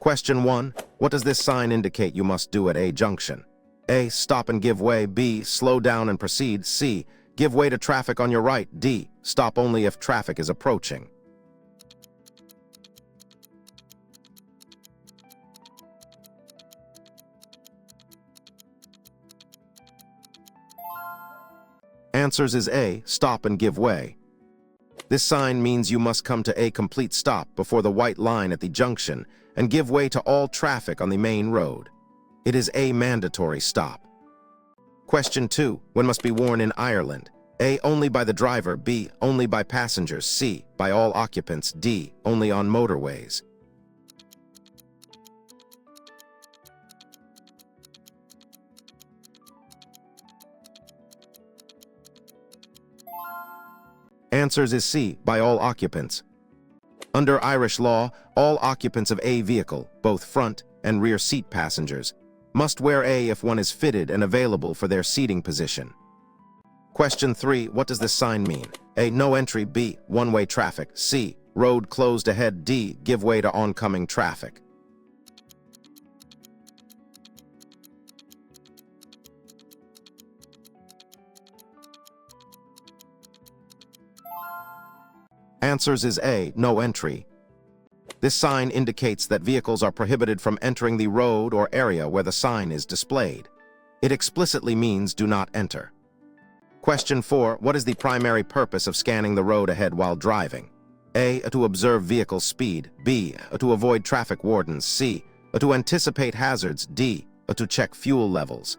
Question 1. What does this sign indicate you must do at A junction? A. Stop and give way. B. Slow down and proceed. C. Give way to traffic on your right. D. Stop only if traffic is approaching. Answers is A. Stop and give way. This sign means you must come to a complete stop before the white line at the junction and give way to all traffic on the main road. It is a mandatory stop. Question 2. When must be worn in Ireland? A. Only by the driver. B. Only by passengers. C. By all occupants. D. Only on motorways. Answers is C. By all occupants. Under Irish law, all occupants of a vehicle, both front and rear seat passengers, must wear A if one is fitted and available for their seating position. Question 3. What does this sign mean? A. No entry. B. One-way traffic. C. Road closed ahead. D. Give way to oncoming traffic. Answers is A. No entry. This sign indicates that vehicles are prohibited from entering the road or area where the sign is displayed. It explicitly means do not enter. Question 4. What is the primary purpose of scanning the road ahead while driving? A. To observe vehicle speed. B. To avoid traffic wardens. C. To anticipate hazards. D. To check fuel levels.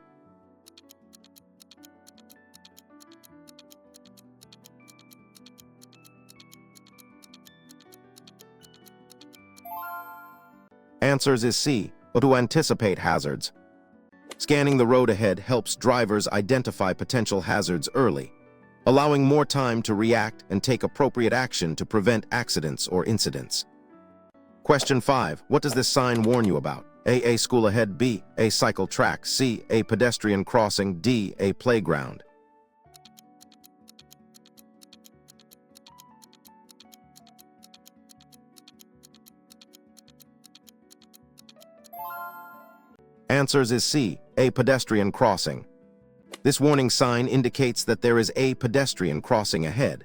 Answers is C. To anticipate hazards. Scanning the road ahead helps drivers identify potential hazards early, allowing more time to react and take appropriate action to prevent accidents or incidents. Question 5. What does this sign warn you about? A. School ahead. B. A cycle track. C. A pedestrian crossing. D. A playground. Answers is C. A pedestrian crossing. This warning sign indicates that there is a pedestrian crossing ahead.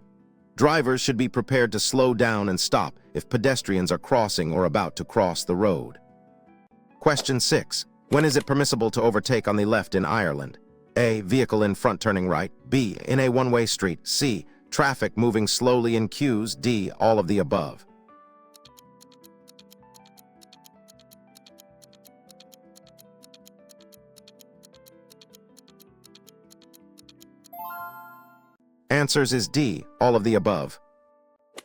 Drivers should be prepared to slow down and stop if pedestrians are crossing or about to cross the road. Question 6. When is it permissible to overtake on the left in Ireland? A. Vehicle in front turning right. B. In a one-way street. C. Traffic moving slowly in queues. D. All of the above. Answers is D. All of the above.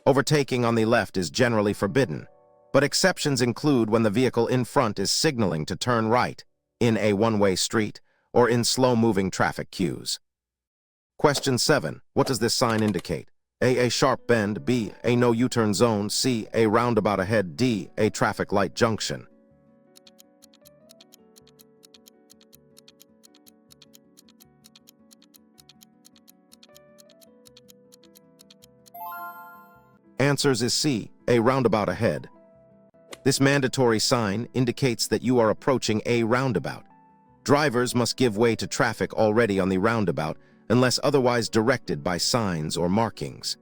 Overtaking on the left is generally forbidden, but exceptions include when the vehicle in front is signaling to turn right, in a one-way street, or in slow-moving traffic queues. Question 7. What does this sign indicate? A. A sharp bend. B. A no U-turn zone. C. A roundabout ahead. D. A traffic light junction. Answers is C. A roundabout ahead. This mandatory sign indicates that you are approaching a roundabout. Drivers must give way to traffic already on the roundabout unless otherwise directed by signs or markings.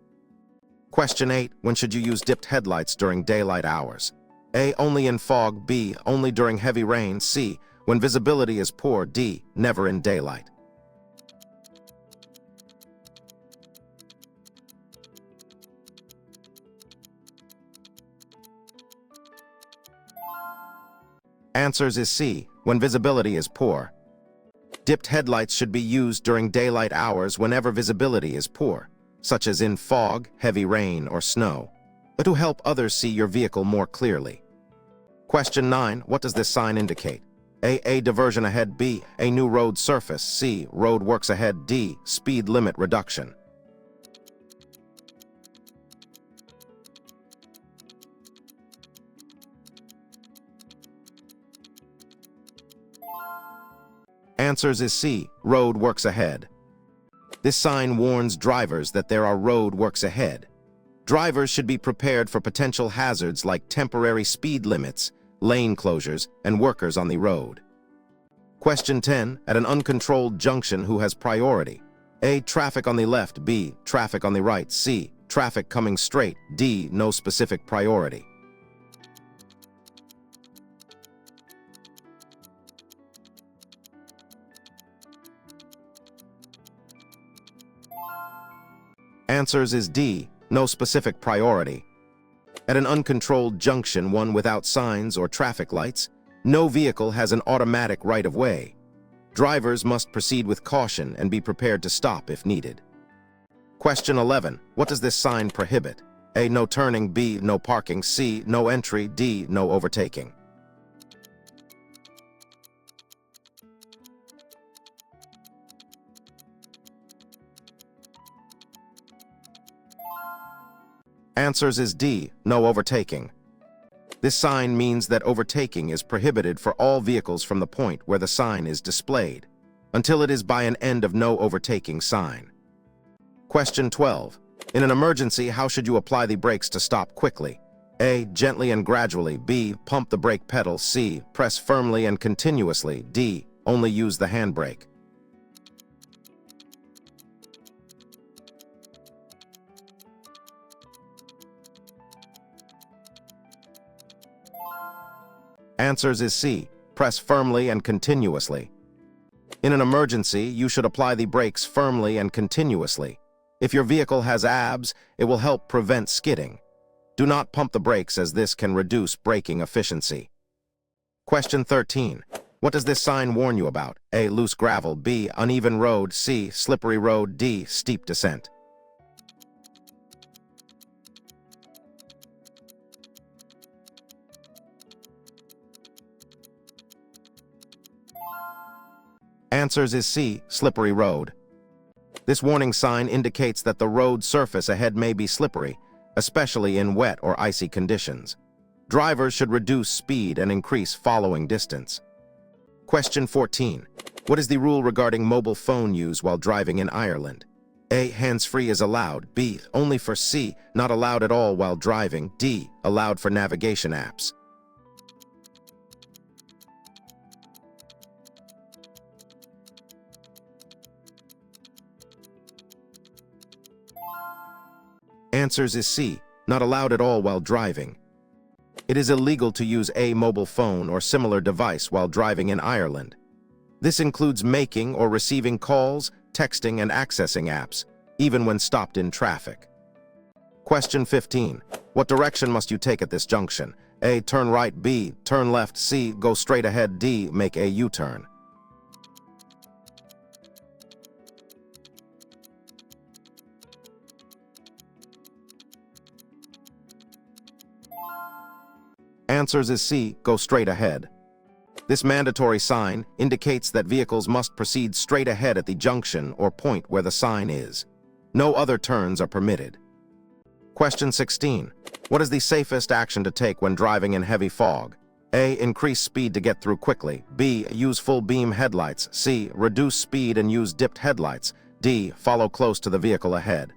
Question 8. When should you use dipped headlights during daylight hours? A. Only in fog. B. Only during heavy rain. C. When visibility is poor. D. Never in daylight. Answers is C. When visibility is poor. Dipped headlights should be used during daylight hours whenever visibility is poor, such as in fog, heavy rain, or snow, to help others see your vehicle more clearly. Question 9. What does this sign indicate? A diversion ahead. B. A new road surface. C. Road works ahead. D. Speed limit reduction. Answers is C. Road works ahead. This sign warns drivers that there are road works ahead. Drivers should be prepared for potential hazards like temporary speed limits, lane closures, and workers on the road. Question 10. At an uncontrolled junction, who has priority? A. Traffic on the left. B. Traffic on the right. C. Traffic coming straight. D. No specific priority. Answers is D. No specific priority. At an uncontrolled junction, one without signs or traffic lights, no vehicle has an automatic right-of-way. Drivers must proceed with caution and be prepared to stop if needed. Question 11. What does this sign prohibit? A. No turning. B. No parking. C. No entry. D. No overtaking. Answers is D. No overtaking. This sign means that overtaking is prohibited for all vehicles from the point where the sign is displayed, until it is by an end of no overtaking sign. Question 12. In an emergency, how should you apply the brakes to stop quickly? A. Gently and gradually. B. Pump the brake pedal. C. Press firmly and continuously. D. Only use the handbrake. Answers is C. Press firmly and continuously. In an emergency, you should apply the brakes firmly and continuously. If your vehicle has ABS, it will help prevent skidding. Do not pump the brakes, as this can reduce braking efficiency. Question 13. What does this sign warn you about? A. Loose gravel. B. Uneven road. C. Slippery road. D. Steep descent. Answers is C. Slippery road. This warning sign indicates that the road surface ahead may be slippery, especially in wet or icy conditions. Drivers should reduce speed and increase following distance. Question 14. What is the rule regarding mobile phone use while driving in Ireland? A. Hands-free is allowed. B. Only for. C. Not allowed at all while driving. D. Allowed for navigation apps. Answers is C. Not allowed at all while driving. It is illegal to use a mobile phone or similar device while driving in Ireland. This includes making or receiving calls, texting, and accessing apps, even when stopped in traffic. Question 15. What direction must you take at this junction? A. Turn right. B. Turn left. C. Go straight ahead. D. Make a U-turn. Answers is C. Go straight ahead. This mandatory sign indicates that vehicles must proceed straight ahead at the junction or point where the sign is. No other turns are permitted. Question 16. What is the safest action to take when driving in heavy fog? A. Increase speed to get through quickly. B. Use full beam headlights. C. Reduce speed and use dipped headlights. D. Follow close to the vehicle ahead.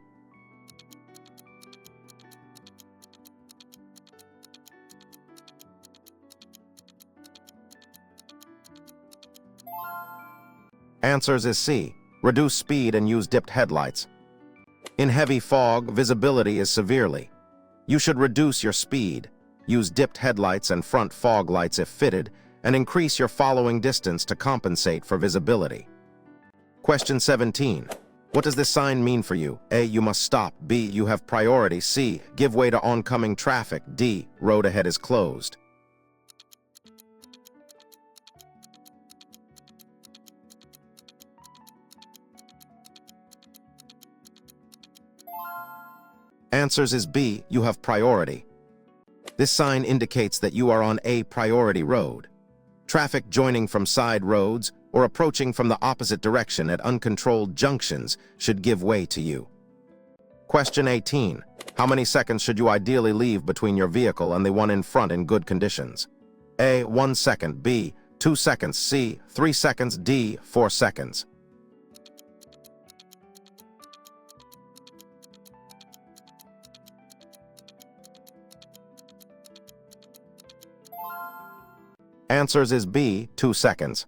Answers is C. Reduce speed and use dipped headlights. In heavy fog, visibility is severely. You should reduce your speed, use dipped headlights and front fog lights if fitted, and increase your following distance to compensate for visibility. Question 17. What does this sign mean for you? A. You must stop. B. You have priority. C. Give way to oncoming traffic. D. Road ahead is closed. Answers is B. You have priority. This sign indicates that you are on a priority road. Traffic joining from side roads or approaching from the opposite direction at uncontrolled junctions should give way to you. Question 18. How many seconds should you ideally leave between your vehicle and the one in front in good conditions? A. 1 second. B. 2 seconds. C. 3 seconds. D. 4 seconds. Answers is B, 2 seconds.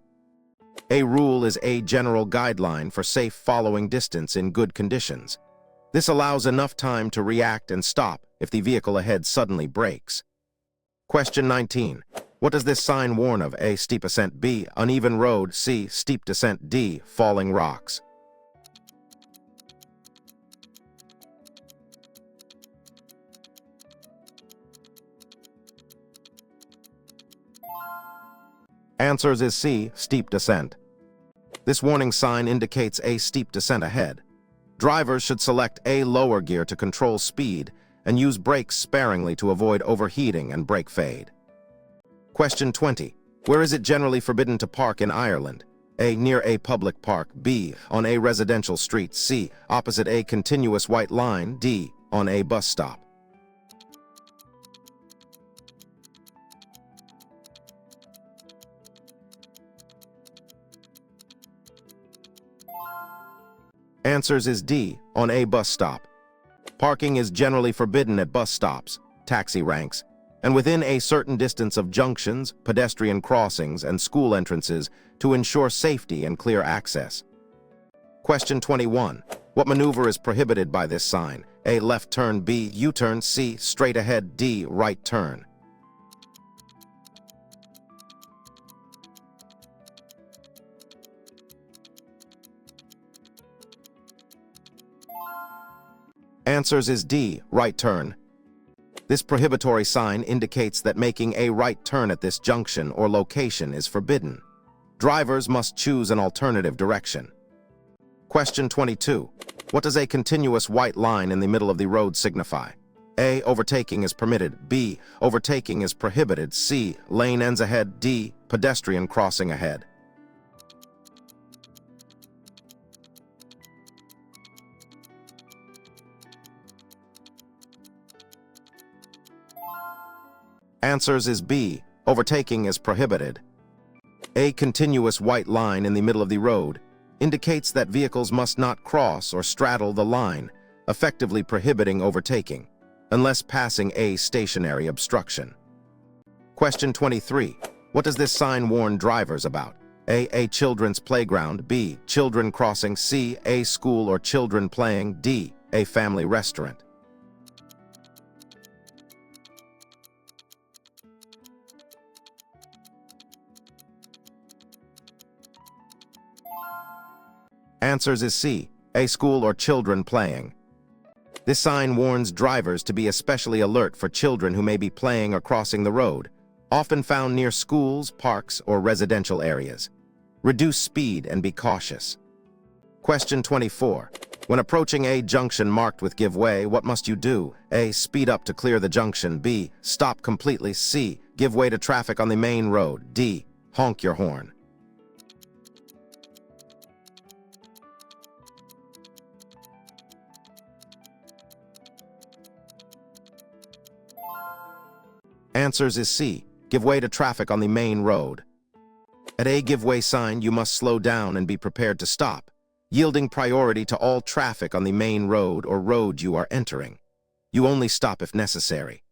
A rule is a general guideline for safe following distance in good conditions. This allows enough time to react and stop if the vehicle ahead suddenly brakes. Question 19. What does this sign warn of? A. Steep ascent. B. Uneven road. C. Steep descent. D. Falling rocks. Answers is C. Steep descent. This warning sign indicates a steep descent ahead. Drivers should select A. Lower gear to control speed and use brakes sparingly to avoid overheating and brake fade. Question 20. Where is it generally forbidden to park in Ireland? A. Near a public park. B. On a residential street. C. Opposite a continuous white line. D. On a bus stop. Answers is D. On a bus stop. Parking is generally forbidden at bus stops, taxi ranks, and within a certain distance of junctions, pedestrian crossings, and school entrances to ensure safety and clear access. Question 21. What maneuver is prohibited by this sign? A. Left turn. B. U-turn. C. Straight ahead. D. Right turn. Answers is D. Right turn. This prohibitory sign indicates that making a right turn at this junction or location is forbidden. Drivers must choose an alternative direction. Question 22. What does a continuous white line in the middle of the road signify? A. Overtaking is permitted. B. Overtaking is prohibited. C. Lane ends ahead. D. Pedestrian crossing ahead. Answers is B. Overtaking is prohibited. A continuous white line in the middle of the road indicates that vehicles must not cross or straddle the line, effectively prohibiting overtaking, unless passing a stationary obstruction. Question 23. What does this sign warn drivers about? A. A children's playground. B. Children crossing. C. A school or children playing. D. A family restaurant. Answers is C. A school or children playing. This sign warns drivers to be especially alert for children who may be playing or crossing the road, often found near schools, parks, or residential areas. Reduce speed and be cautious. Question 24. When approaching a junction marked with give way, what must you do? A. Speed up to clear the junction. B. Stop completely. C. Give way to traffic on the main road. D. Honk your horn. Answers is C. Give way to traffic on the main road. At a give way sign, you must slow down and be prepared to stop, yielding priority to all traffic on the main road or road you are entering. You only stop if necessary.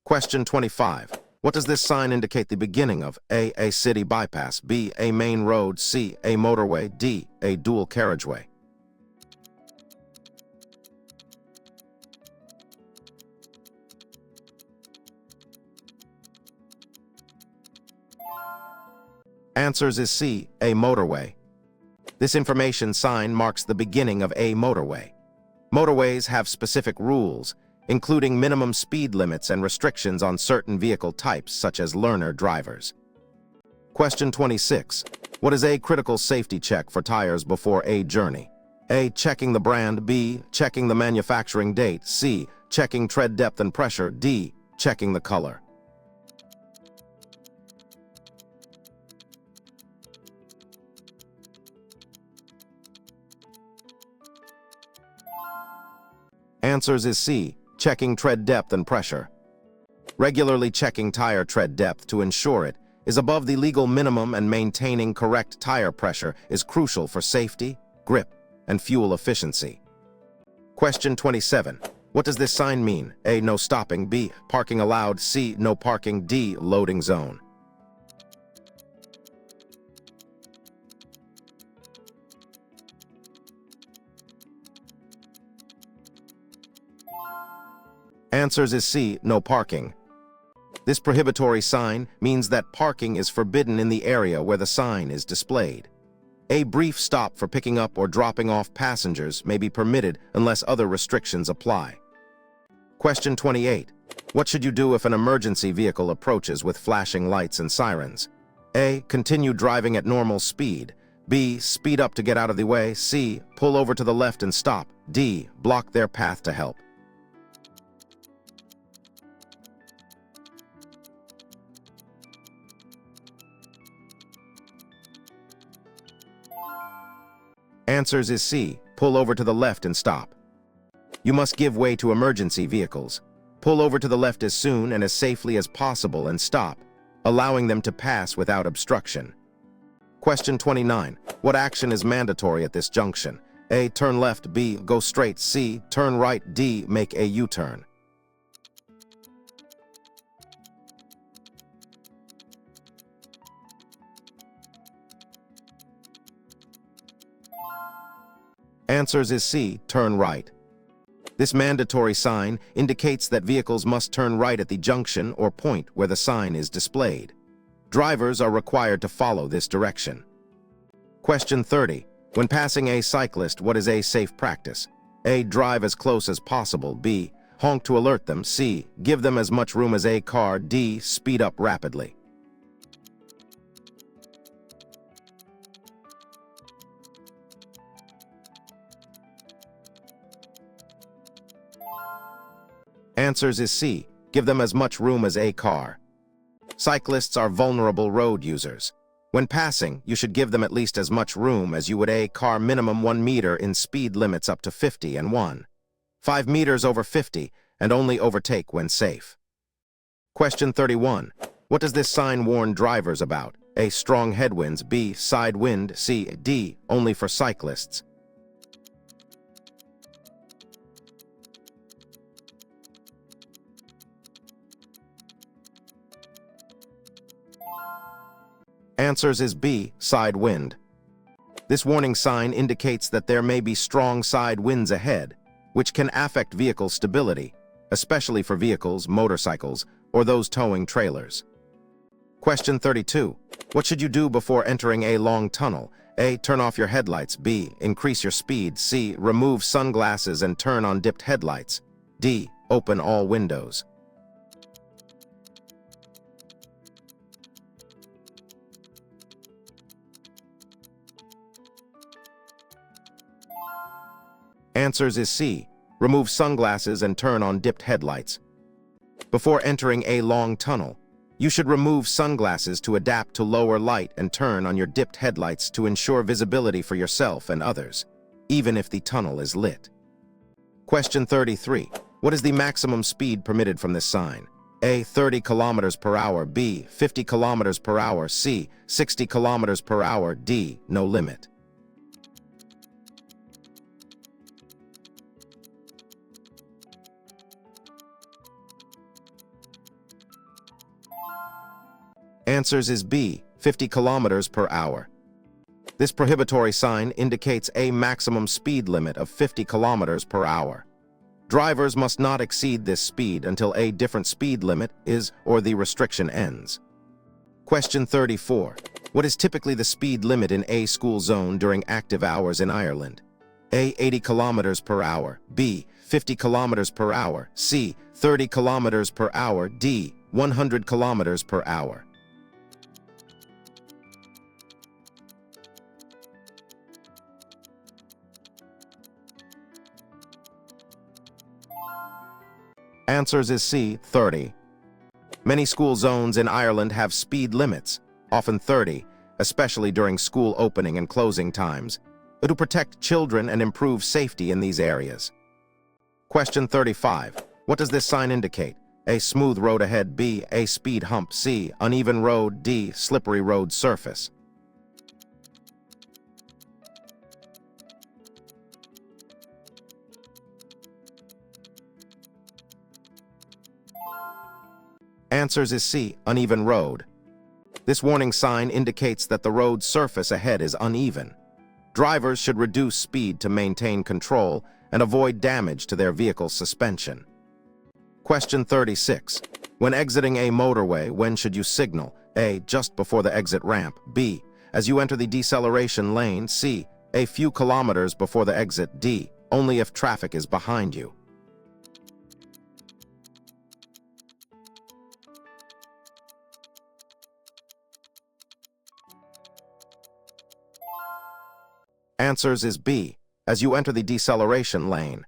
Question 25. What does this sign indicate the beginning of? A. A city bypass. B. A main road. C. A motorway. D. A dual carriageway. Answers is C. A motorway. This information sign marks the beginning of a motorway. Motorways have specific rules, including minimum speed limits and restrictions on certain vehicle types, such as learner drivers. Question 26. What is a critical safety check for tires before a journey? A. Checking the brand. B. Checking the manufacturing date. C. Checking tread depth and pressure. D. Checking the color. Answers is C. Checking tread depth and pressure. Regularly checking tire tread depth to ensure it is above the legal minimum and maintaining correct tire pressure is crucial for safety, grip, and fuel efficiency. Question 27. What does this sign mean? A. No stopping. B. Parking allowed. C. No parking. D. Loading zone. Answers is C, no parking. This prohibitory sign means that parking is forbidden in the area where the sign is displayed. A brief stop for picking up or dropping off passengers may be permitted unless other restrictions apply. Question 28. What should you do if an emergency vehicle approaches with flashing lights and sirens? A. Continue driving at normal speed. B. Speed up to get out of the way. C. Pull over to the left and stop. D. Block their path to help. Answers is C. Pull over to the left and stop. You must give way to emergency vehicles. Pull over to the left as soon and as safely as possible and stop, allowing them to pass without obstruction. Question 29. What action is mandatory at this junction? A. Turn left. B. Go straight. C. Turn right. D. Make a U-turn. Answers is C. Turn right. This mandatory sign indicates that vehicles must turn right at the junction or point where the sign is displayed. Drivers are required to follow this direction. Question 30. When passing a cyclist, what is a safe practice? A. Drive as close as possible. B. Honk to alert them. C. Give them as much room as a car. D. Speed up rapidly. Answers is C. Give them as much room as a car. Cyclists are vulnerable road users. When passing, you should give them at least as much room as you would a car, minimum 1 meter in speed limits up to 50 and 5 meters over 50, and only overtake when safe. Question 31. What does this sign warn drivers about? A. Strong headwinds. B. Side wind. C. D. Only for cyclists. Answers is B. Side wind. This warning sign indicates that there may be strong side winds ahead, which can affect vehicle stability, especially for vehicles, motorcycles, or those towing trailers. Question 32. What should you do before entering a long tunnel? A. Turn off your headlights. B. Increase your speed. C. Remove sunglasses and turn on dipped headlights. D. Open all windows. Answers is C. Remove sunglasses and turn on dipped headlights. Before entering a long tunnel, you should remove sunglasses to adapt to lower light and turn on your dipped headlights to ensure visibility for yourself and others, even if the tunnel is lit. Question 33. What is the maximum speed permitted from this sign? A. 30 kilometers per hour. B. 50 kilometers per hour. C. 60 kilometers per hour. D. No limit. Answers is B. 50 kilometers per hour. This prohibitory sign indicates a maximum speed limit of 50 kilometers per hour. Drivers must not exceed this speed until a different speed limit is or the restriction ends. Question 34. What is typically the speed limit in a school zone during active hours in Ireland? A. 80 kilometers per hour. B. 50 kilometers per hour. C. 30 kilometers per hour. D. 100 kilometers per hour. Answers is C. 30. Many school zones in Ireland have speed limits, often 30, especially during school opening and closing times, to protect children and improve safety in these areas. Question 35. What does this sign indicate? A. Smooth road ahead. B. A speed hump. C. Uneven road. D. Slippery road surface. Answers is C. Uneven road. This warning sign indicates that the road surface ahead is uneven. Drivers should reduce speed to maintain control and avoid damage to their vehicle's suspension. Question 36. When exiting a motorway, when should you signal? A. Just before the exit ramp. B. As you enter the deceleration lane. C. A few kilometers before the exit. D. Only if traffic is behind you. Answers is B. As you enter the deceleration lane.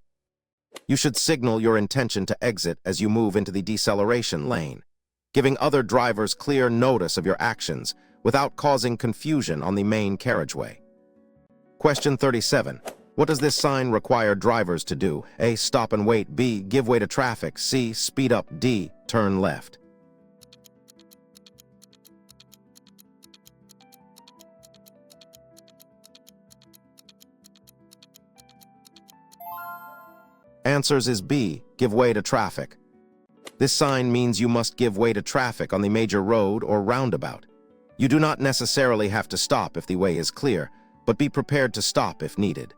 You should signal your intention to exit as you move into the deceleration lane, giving other drivers clear notice of your actions without causing confusion on the main carriageway. Question 37. What does this sign require drivers to do? A. Stop and wait. B. Give way to traffic. C. Speed up. D. Turn left. Answers is B. Give way to traffic. This sign means you must give way to traffic on the major road or roundabout. You do not necessarily have to stop if the way is clear, but be prepared to stop if needed.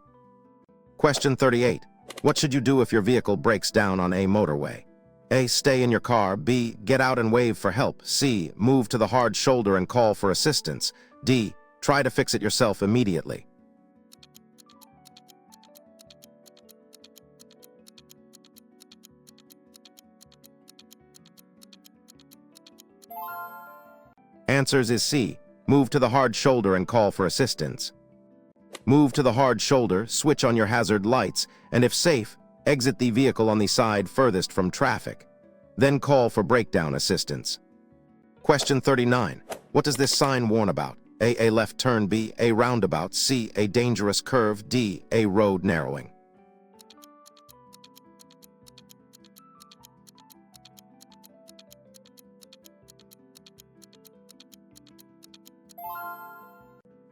Question 38. What should you do if your vehicle breaks down on a motorway? A. Stay in your car. B. Get out and wave for help. C. Move to the hard shoulder and call for assistance. D. Try to fix it yourself immediately. Answers is C. Move to the hard shoulder and call for assistance. Move to the hard shoulder, switch on your hazard lights, and if safe, exit the vehicle on the side furthest from traffic. Then call for breakdown assistance. Question 39. What does this sign warn about? A. A left turn. B. A roundabout. C. A dangerous curve. D. A road narrowing.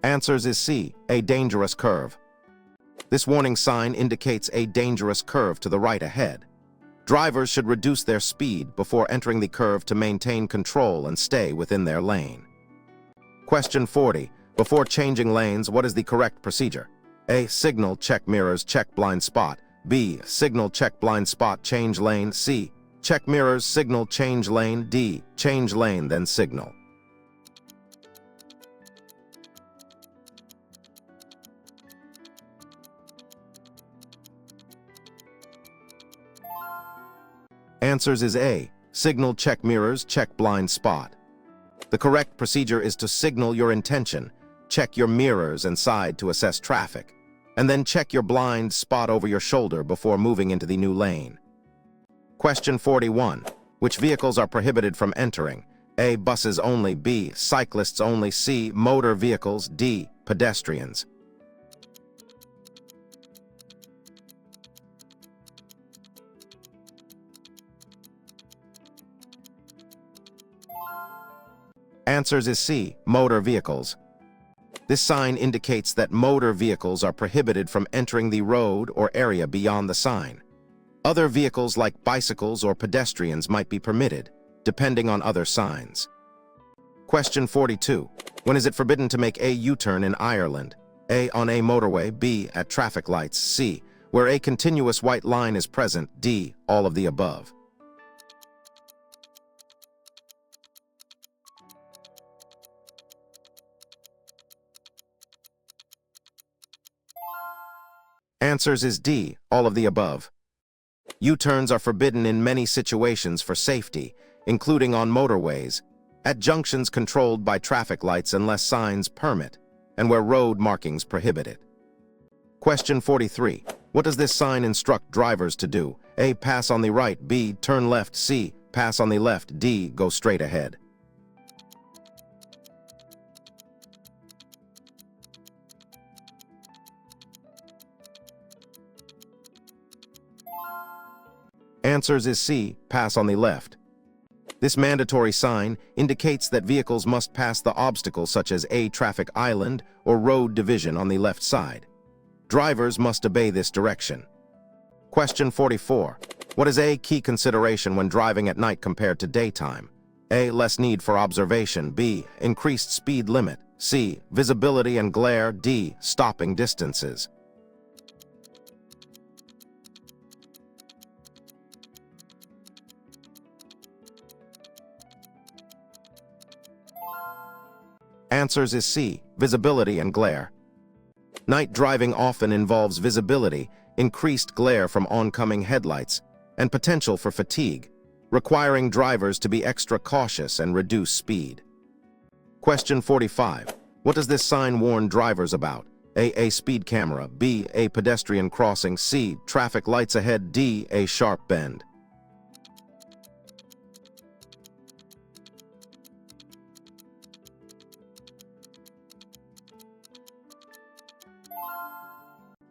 Answers is C. A dangerous curve. This warning sign indicates a dangerous curve to the right ahead. Drivers should reduce their speed before entering the curve to maintain control and stay within their lane. Question 40. Before changing lanes, what is the correct procedure? A. Signal, check mirrors, check blind spot. B. Signal, check blind spot, change lane. C. Check mirrors, signal, change lane. D. Change lane, then signal. Answers is A. Signal, check mirrors, check blind spot. The correct procedure is to signal your intention, check your mirrors and side to assess traffic, and then check your blind spot over your shoulder before moving into the new lane. Question 41. Which vehicles are prohibited from entering? A. Buses only. B. Cyclists only. C. Motor vehicles. D. Pedestrians. Answers is C. Motor vehicles. This sign indicates that motor vehicles are prohibited from entering the road or area beyond the sign. Other vehicles like bicycles or pedestrians might be permitted, depending on other signs. Question 42. When is it forbidden to make a U-turn in Ireland? A. On a motorway. B. At traffic lights. C. Where a continuous white line is present. D. All of the above. Answers is D. All of the above. U-turns are forbidden in many situations for safety, including on motorways, at junctions controlled by traffic lights unless signs permit, and where road markings prohibit it. Question 43. What does this sign instruct drivers to do? A. Pass on the right. B. Turn left. C. Pass on the left. D. Go straight ahead. Answers is C. Pass on the left. This mandatory sign indicates that vehicles must pass the obstacles such as a traffic island or road division on the left side. Drivers must obey this direction. Question 44. What is a key consideration when driving at night compared to daytime? A. Less need for observation. B. Increased speed limit. C. Visibility and glare. D. Stopping distances. Answers is C, visibility and glare. Night driving often involves visibility, increased glare from oncoming headlights, and potential for fatigue, requiring drivers to be extra cautious and reduce speed. Question 45. What does this sign warn drivers about? A speed camera, B, a pedestrian crossing, C, traffic lights ahead, D, a sharp bend.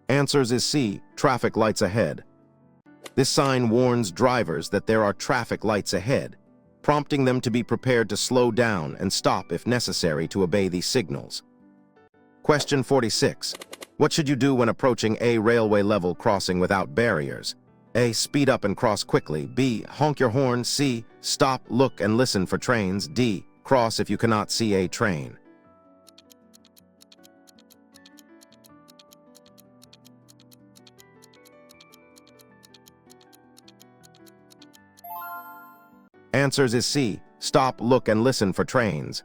Answers is C, traffic lights ahead. This sign warns drivers that there are traffic lights ahead, prompting them to be prepared to slow down and stop if necessary to obey these signals. Question 46. What should you do when approaching a railway level crossing without barriers? A, speed up and cross quickly. B, honk your horn. C, stop, look, and listen for trains. D, cross if you cannot see a train. Answers is C, stop, look, and listen for trains.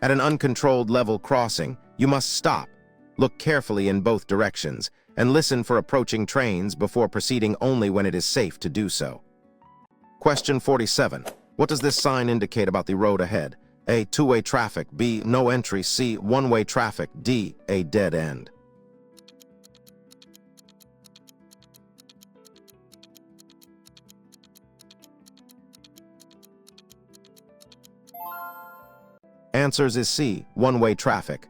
At an uncontrolled level crossing, you must stop, look carefully in both directions, and listen for approaching trains before proceeding only when it is safe to do so. Question 47. What does this sign indicate about the road ahead? A, two-way traffic. B, no entry. C, one-way traffic. D, a dead end. Answers is C, one-way traffic.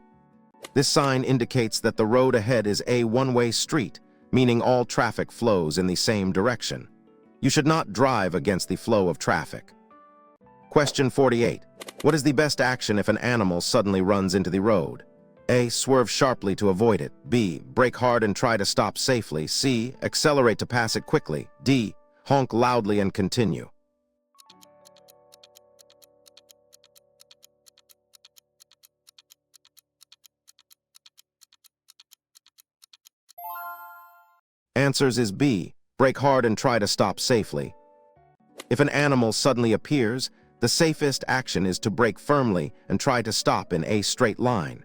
This sign indicates that the road ahead is a one-way street, meaning all traffic flows in the same direction. You should not drive against the flow of traffic. Question 48. What is the best action if an animal suddenly runs into the road? A, swerve sharply to avoid it. B, brake hard and try to stop safely. C, accelerate to pass it quickly. D, honk loudly and continue. Answers is B, brake hard and try to stop safely. If an animal suddenly appears, the safest action is to brake firmly and try to stop in a straight line.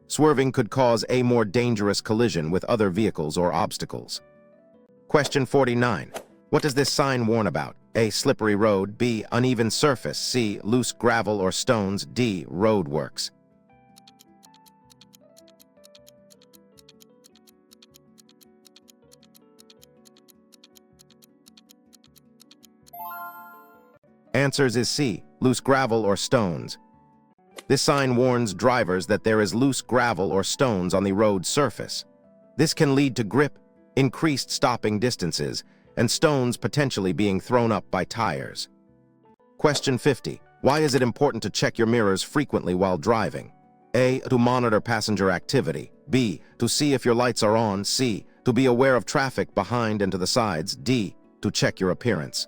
Swerving could cause a more dangerous collision with other vehicles or obstacles. Question 49. What does this sign warn about? A, slippery road. B, uneven surface. C, loose gravel or stones. D, roadworks. Answers is C, loose gravel or stones. This sign warns drivers that there is loose gravel or stones on the road surface. This can lead to grip, increased stopping distances, and stones potentially being thrown up by tires. Question 50. Why is it important to check your mirrors frequently while driving? A, to monitor passenger activity. B, to see if your lights are on. C, to be aware of traffic behind and to the sides. D, to check your appearance.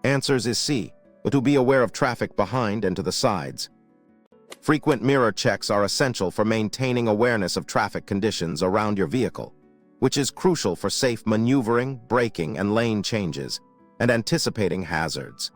Answers is C, to be aware of traffic behind and to the sides. Frequent mirror checks are essential for maintaining awareness of traffic conditions around your vehicle, which is crucial for safe maneuvering, braking, and lane changes, and anticipating hazards.